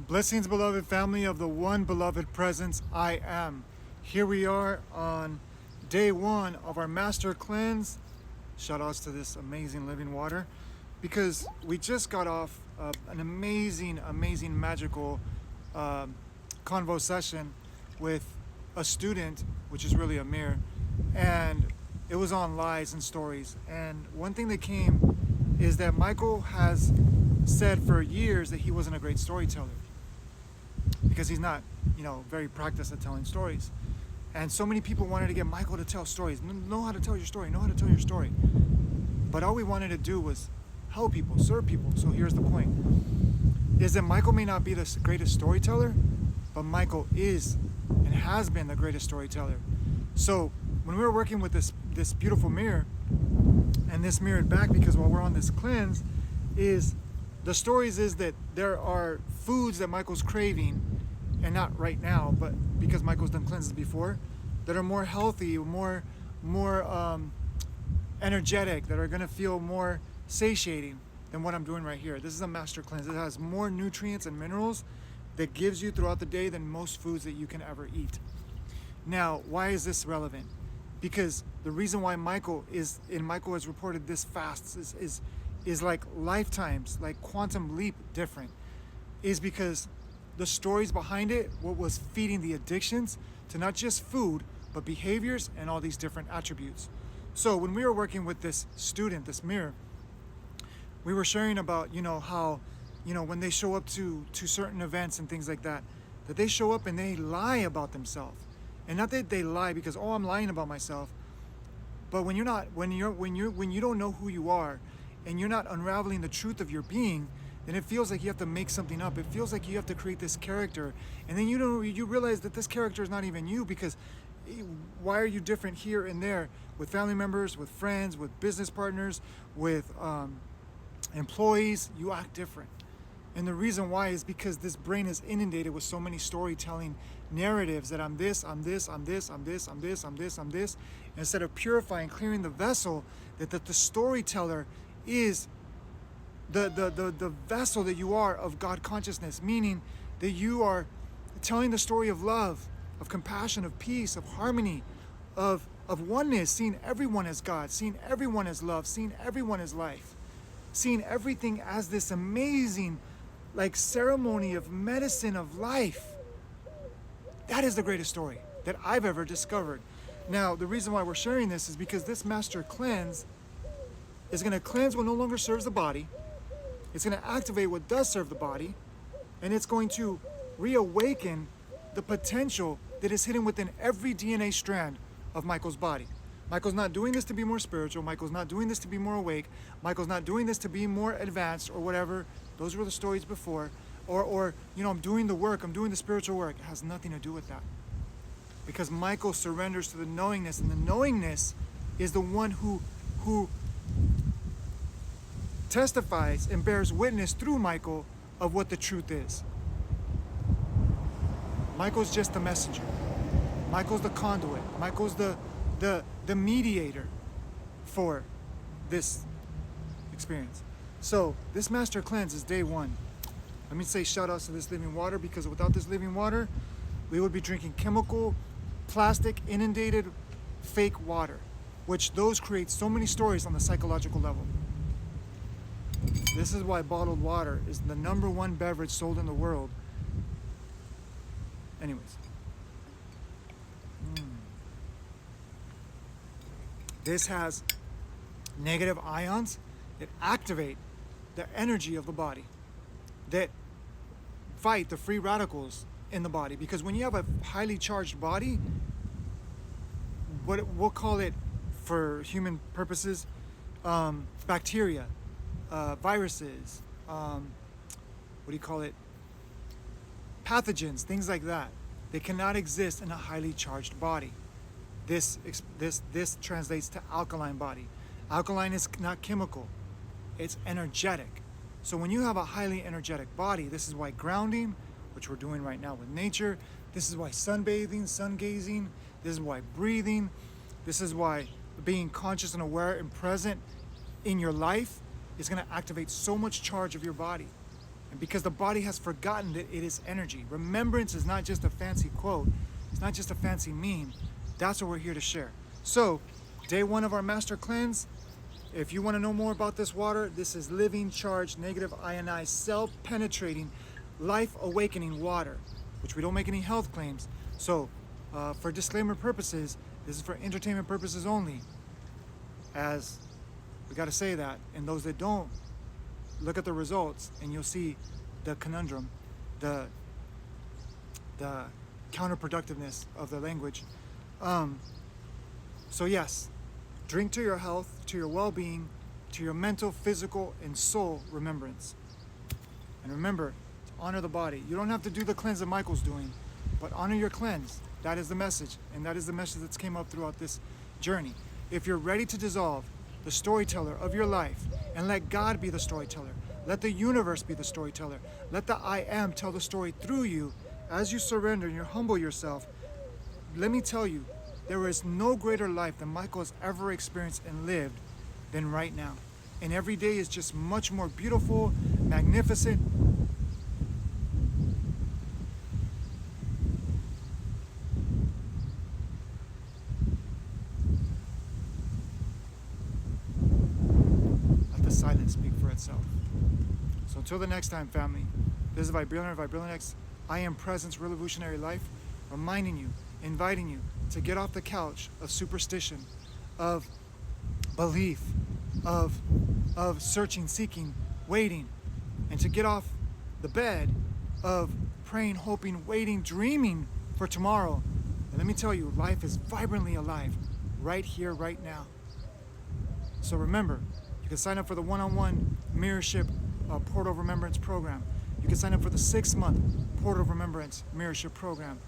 Blessings, beloved family of the one beloved presence, I am. Here we are on day one of our master cleanse. Shout outs to this amazing living water, because we just got off an amazing, magical convo session with a student, which is really a mirror, and it was on lies and stories. And one thing that came is that Michael has said for years that he wasn't a great storyteller because he's not, very practiced at telling stories. And so many people wanted to get Michael to tell stories. Know how to tell your story. Know how to tell your story. But all we wanted to do was help people, serve people. So here's the point: is that Michael may not be the greatest storyteller, but Michael is and has been the greatest storyteller. So when we were working with this beautiful mirror, and this mirrored back, because while we're on this cleanse, is the stories is that there are foods that Michael's craving, and not right now, but because Michael's done cleanses before, that are more healthy, more energetic, that are going to feel more satiating than what I'm doing right here. This is a master cleanse. It has more nutrients and minerals that gives you throughout the day than most foods that you can ever eat. Now, why is this relevant? Because the reason why Michael has reported this fast is like lifetimes, like quantum leap different, is because the stories behind it, what was feeding the addictions to not just food, but behaviors and all these different attributes. So when we were working with this student, this mirror, we were sharing about, how, when they show up to certain events and things like that they show up and they lie about themselves. And not that they lie because, I'm lying about myself, but when you don't know who you are and you're not unraveling the truth of your being, then it feels like you have to make something up. It feels like you have to create this character, and then you realize that this character is not even you, because why are you different here and there with family members, with friends, with business partners, with employees? You act different. And the reason why is because this brain is inundated with so many storytelling narratives that I'm this, I'm this, I'm this, I'm this, I'm this, I'm this, I'm this. Instead of purifying, clearing the vessel, that the storyteller is the vessel that you are of God consciousness, meaning that you are telling the story of love, of compassion, of peace, of harmony, of oneness, seeing everyone as God, seeing everyone as love, seeing everyone as life, seeing everything as this amazing, like, ceremony of medicine of life. That is the greatest story that I've ever discovered. Now, the reason why we're sharing this is because this master cleanse is going to cleanse what no longer serves the body. It's going to activate what does serve the body, and it's going to reawaken the potential that is hidden within every DNA strand of Michael's body. Michael's not doing this to be more spiritual. Michael's not doing this to be more awake. Michael's not doing this to be more advanced or whatever. Those were the stories before. Or I'm doing the work, I'm doing the spiritual work. It has nothing to do with that. Because Michael surrenders to the knowingness, and the knowingness is the one who testifies and bears witness through Michael of what the truth is. Michael's just the messenger. Michael's the conduit. Michael's the mediator for this experience. So this master cleanse is day one. Let me say shout outs to this living water, because without this living water, we would be drinking chemical, plastic, inundated, fake water, which those create so many stories on the psychological level. This is why bottled water is the number one beverage sold in the world. Anyways. This has negative ions that activate the energy of the body, that fight the free radicals in the body. Because when you have a highly charged body, we'll call it, for human purposes, bacteria, viruses, pathogens, things like that. They cannot exist in a highly charged body. This translates to alkaline body. Alkaline is not chemical, it's energetic. So when you have a highly energetic body, this is why grounding, which we're doing right now with nature, this is why sunbathing, sun gazing, this is why breathing, this is why being conscious and aware and present in your life is going to activate so much charge of your body. And because the body has forgotten that it is energy. Remembrance is not just a fancy quote. It's not just a fancy meme. That's what we're here to share. So, day 1 of our master cleanse. If you want to know more about this water, this is living, charged, negative ionized, cell-penetrating, life-awakening water, which we don't make any health claims. So, for disclaimer purposes, this is for entertainment purposes only. As we got to say that, and those that don't, look at the results, and you'll see the conundrum, the counterproductiveness of the language. So yes, drink to your health, to your well-being, to your mental, physical, and soul remembrance. And remember, to honor the body. You don't have to do the cleanse that Michael's doing, but honor your cleanse. That is the message, and that is the message that's came up throughout this journey. If you're ready to dissolve the storyteller of your life and let God be the storyteller, let the universe be the storyteller, let the I am tell the story through you as you surrender and you humble yourself, let me tell you, there is no greater life than Michael has ever experienced and lived than right now. And every day is just much more beautiful, magnificent. Let the silence speak for itself. So until the next time, family, this is Vibrillionaire X. I am Presence Revolutionary Life, reminding you, inviting you to get off the couch of superstition, of belief, of searching, seeking, waiting, and to get off the bed of praying, hoping, waiting, dreaming for tomorrow. And let me tell you, life is vibrantly alive right here, right now. So remember, you can sign up for the one-on-one Mirrorship Portal of Remembrance program. You can sign up for the 6-month Portal of Remembrance Mirrorship program.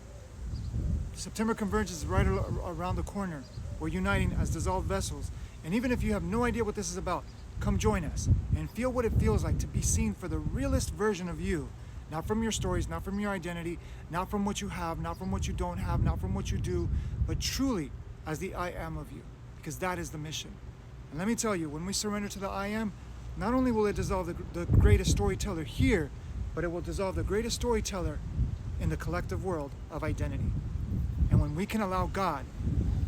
September Convergence is right around the corner. We're uniting as dissolved vessels. And even if you have no idea what this is about, come join us and feel what it feels like to be seen for the realest version of you. Not from your stories, not from your identity, not from what you have, not from what you don't have, not from what you do, but truly as the I am of you, because that is the mission. And let me tell you, when we surrender to the I am, not only will it dissolve the greatest storyteller here, but it will dissolve the greatest storyteller in the collective world of identity. And when we can allow God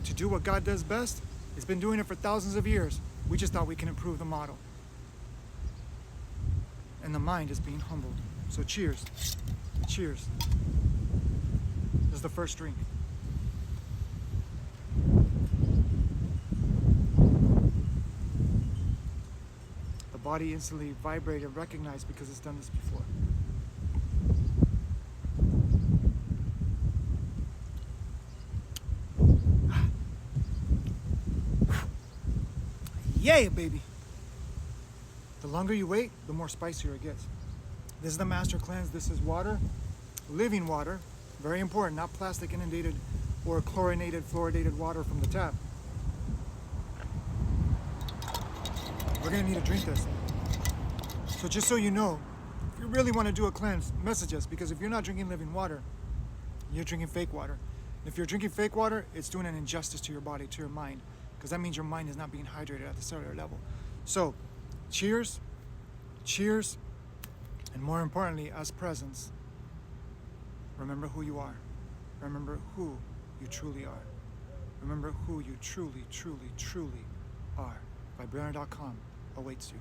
to do what God does best, it's been doing it for thousands of years. We just thought we can improve the model. And the mind is being humbled. So cheers. Cheers. This is the first drink. The body instantly vibrated and recognized because it's done this before. Yay, baby! The longer you wait, the more spicier it gets. This is the master cleanse. This is water, living water, very important, not plastic inundated or chlorinated, fluoridated water from the tap. We're gonna need to drink this. So just so you know, if you really want to do a cleanse, message us, because if you're not drinking living water, you're drinking fake water. If you're drinking fake water, it's doing an injustice to your body, to your mind, because that means your mind is not being hydrated at the cellular level. So, cheers, cheers, and more importantly, as presence, remember who you are. Remember who you truly are. Remember who you truly, truly, truly are. Vibrillionaire.com awaits you.